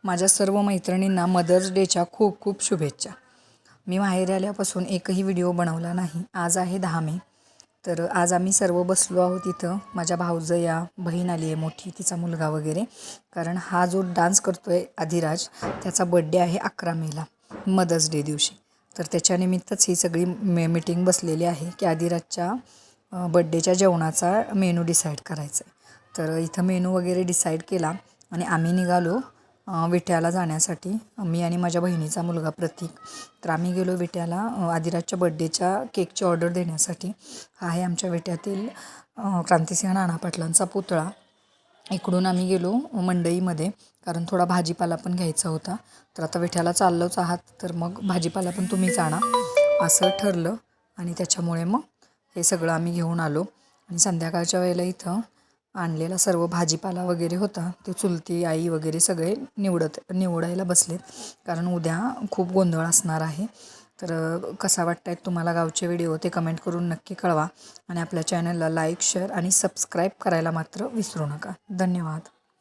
माझ्या सर्व मैत्रिणींना मदर्स डेच्या खूप खूप शुभेच्छा. मी माहेरी आल्यापासून एकही व्हिडिओ बनवला नाही. आज आहे 10 मे. तर आज आम्ही सर्व बसलो आहोत इथं. माझ्या भाऊजया, बहीण आली आहे मोठी, तिचा मुलगा वगैरे. कारण हा जो डान्स करतो आहे आदिराज, त्याचा बड्डे आहे 11 मेला, मदर्स डे दिवशी. तर त्याच्यानिमित्तच ही सगळी मीटिंग बसलेली आहे की आदिराजच्या बड्डेच्या जेवणाचा मेनू डिसाईड करायचा आहे. तर इथं मेनू वगैरे डिसाईड केला आणि आम्ही निघालो विट्याला जाण्यासाठी. मी आणि माझ्या बहिणीचा मुलगा प्रतीक. तर आम्ही गेलो विट्याला आदिराजच्या बड्डेच्या केकची ऑर्डर देण्यासाठी. हा आहे आमच्या विट्यातील क्रांतिसिंह नाना पाटलांचा पुतळा. इकडून आम्ही गेलो मंडईमध्ये, कारण थोडा भाजीपाला पण घ्यायचा होता. तर आता विठ्याला चाललोच आहात, तर मग भाजीपाला पण तुम्हीच आणा असं ठरलं. आणि त्याच्यामुळे मग हे सगळं आम्ही घेऊन आलो. आणि संध्याकाळच्या वेळेला इथं आणलेला सर्व भाजीपाला वगैरे होता, ते चुलती आई वगैरे सगळे निवडायला बसलेत, कारण उद्या खूप गोंधळ असणार आहे. तर कसा वाटत आहेत तुम्हाला गावचे व्हिडिओ ते कमेंट करून नक्की कळवा. आणि आपल्या चॅनलला लाईक, शेअर आणि सबस्क्राईब करायला मात्र विसरू नका. धन्यवाद.